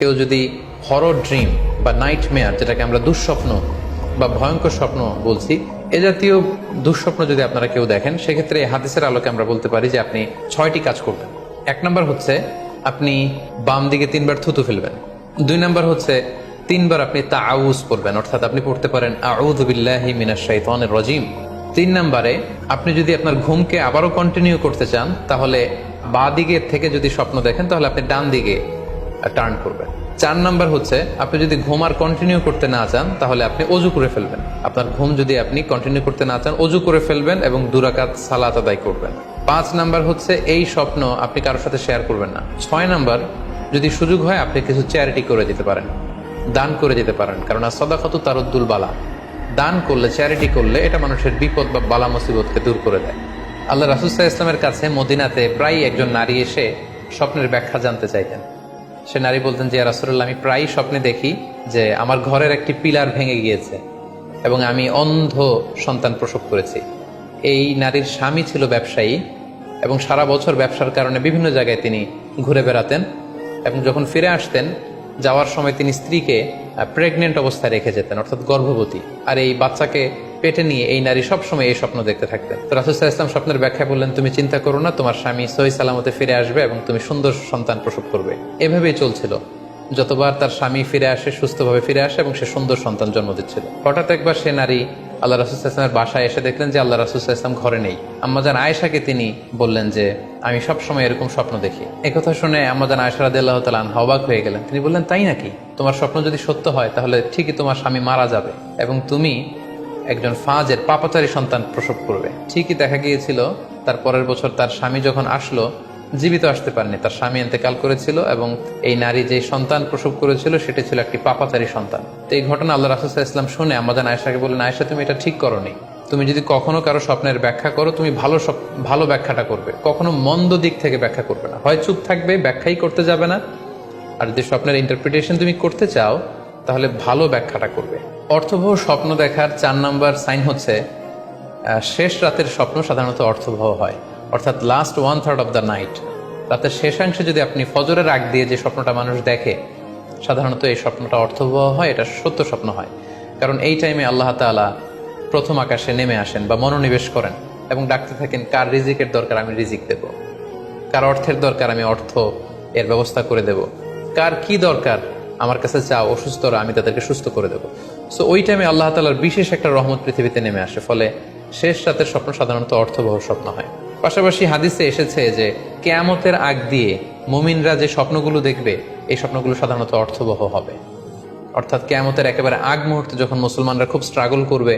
কেউ যদি horror dream বা নাইটমেয়ার, যেটাকে আমরা দুঃস্বপ্ন বা ভয়ঙ্কর স্বপ্ন বলছি, এ জাতীয় দুঃস্বপ্ন যদি আপনারা কেউ দেখেন, সেক্ষেত্রে এই হাদিসের আলোকে আমরা বলতে পারি যে আপনি 6টি কাজ করবেন। 1 নম্বর হচ্ছে আপনি বাম দিকে 3বার থুতু ফেলবেন। 2 নম্বর হচ্ছে 3বার আপনি তাআউজ পড়বেন, অর্থাৎ আপনি পড়তে পারেন আউযু বিল্লাহি মিনাশ শাইতানির রাজিম। 3 নম্বরে আপনি যদি আপনার ঘুমকে আবারও কন্টিনিউ করতে চান, তাহলে বাঁ দিকে থেকে যদি স্বপ্ন দেখেন তাহলে আপনি ডান দিকে টার্ন করবেন। 4 নাম্বার হচ্ছে আপনি যদি ঘুম আর কন্টিনিউ করতে না চান, তাহলে আপনি অজু করে ফেলবেন। আপনার ঘুম যদি আপনি কন্টিনিউ করতে না চান, অজু করে ফেলবেন এবং 2 রাকাত সালাত আদায় করবেন। 5 নাম্বার হচ্ছে এই স্বপ্ন আপনি কারোর সাথে শেয়ার করবেন না। 6 নাম্বার, যদি সুযোগ হয় আপনি কিছু চ্যারিটি করে দিতে পারেন, দান করে দিতে পারেন, কারণ সাদাকাতু তারুদ্দুল বালা। দান করলে, চ্যারিটি করলে এটা মানুষের বিপদ বা বালা মুসিবতকে দূর করে দেয়। আল্লাহ রাসূল সাল্লাল্লাহু আলাইহি ওয়াসাল্লামের কাছে মদিনাতে প্রায় একজন নারী এসে স্বপ্নের ব্যাখ্যা জানতে চাইতেন। সে নারী বলতেন যে, ইয়া রাসূলুল্লাহ, আমি প্রায় স্বপ্নে দেখি যে আমার ঘরের একটি পিলার ভেঙে গিয়েছে এবং আমি অন্ধ সন্তান প্রসব করেছি। এই নারীর স্বামী ছিল ব্যবসায়ী এবং সারা বছর ব্যবসার কারণে বিভিন্ন জায়গায় তিনি ঘুরে বেড়াতেন এবং যখন ফিরে আসতেন, যাওয়ার সময় তিনি স্ত্রীকে প্রেগনেন্ট অবস্থায় রেখে যেতেন, অর্থাৎ গর্ভবতী। আর এই বাচ্চাকে পেটে নিয়ে এই নারী সবসময় এই স্বপ্ন দেখতে থাকতেন। তো রাসূল সাল্লাল্লাহু আলাইহি ওয়াসাল্লাম স্বপ্নের ব্যাখ্যা বললেন, তুমি চিন্তা করো না, তোমার স্বামী সহি সালামতে ফিরে আসবে এবং তুমি সুন্দর সন্তান প্রসব করবে। এভাবেই চলছিল। যতবার তার স্বামী ফিরে আসে, সুস্থভাবে ফিরে আসে এবং সে সুন্দর সন্তান জন্ম দিচ্ছিল। হঠাৎ একবার সে নারী আল্লাহ রাসূল সাল্লাল্লাহু আলাইহি ওয়াসাল্লামের বাসায় এসে দেখলেন যে আল্লাহ রাসূল সাল্লাল্লাহু আলাইহি ওয়াসাল্লাম ঘরে নেই। আম্মাজান আয়েশাকে তিনি বললেন যে, আমি সবসময় এরকম স্বপ্ন দেখি। একথা শুনে আম্মাজান আয়েশা রাদিয়াল্লাহু তাআলা আনহা অবাক হয়ে গেলেন। তিনি বললেন, তাই নাকি? তোমার স্বপ্ন যদি সত্য হয় তাহলে ঠিকই তোমার স্বামী মারা যাবে এবং তুমি একজন ফাজের পাপাচারী সন্তান প্রসব করবে। ঠিকই দেখা গিয়েছিল, তার পরের বছর তার স্বামী যখন আসলো, জীবিত আসতে পারেনি, তার স্বামী ইন্তেকাল করেছিল এবং এই নারী যে সন্তান প্রসব করেছিল সেটি ছিল একটি পাপাচারী সন্তান। তো এই ঘটনা আল্লাহ রাসূল সাল্লাল্লাহু আলাইহি ওয়াসাল্লাম শুনে আম্মাজান আয়েশাকে বললেন, আয়েশা, তুমি এটা ঠিক করোনি। তুমি যদি কখনো কারো স্বপ্নের ব্যাখ্যা করো, তুমি ভালো ব্যাখ্যাটা করবে, কখনো মন্দ দিক থেকে ব্যাখ্যা করবে না। হয় চুপ থাকবে, ব্যাখ্যাই করতে যাবে না, আর যদি স্বপ্নের ইন্টারপ্রিটেশন তুমি করতে চাও তাহলে ভালো ব্যাখ্যাটা করবে। অর্থবহ স্বপ্ন দেখার 4 নম্বর সাইন হচ্ছে শেষ রাতের স্বপ্ন সাধারণত অর্থবহ হয়, অর্থাৎ লাস্ট 1/3 অফ দ্য নাইট। রাতের শেষাংশে যদি আপনি ফজরের আগ দিয়ে যে স্বপ্নটা মানুষ দেখে, সাধারণত এই স্বপ্নটা অর্থবহ হয়, এটা সত্য স্বপ্ন হয়। কারণ এই টাইমে আল্লাহ তাআলা প্রথম আকাশে নেমে আসেন বা মনোনিবেশ করেন এবং ডাকতে থাকেন, কার রিজিকের দরকার আমি রিজিক দেব, কার অর্থের দরকার আমি অর্থ এর ব্যবস্থা করে দেব, কার কি দরকার আমার কাছে চাও, অসুস্থরা আমি তাদেরকে সুস্থ করে দেবো। সো ওই টাইমে আল্লাহ তাআলার বিশেষ একটা রহমত পৃথিবীতে নেমে আসে, ফলে শেষ রাতের স্বপ্ন সাধারণত অর্থবহ স্বপ্ন হয়। পাশাপাশি হাদিসে এসেছে যে কিয়ামতের আগ দিয়ে মুমিনরা যে স্বপ্নগুলো দেখবে, এই স্বপ্নগুলো সাধারণত অর্থবহ হবে। অর্থাৎ কিয়ামতের একেবারে আগ মুহূর্তে যখন মুসলমানরা খুব স্ট্রাগল করবে,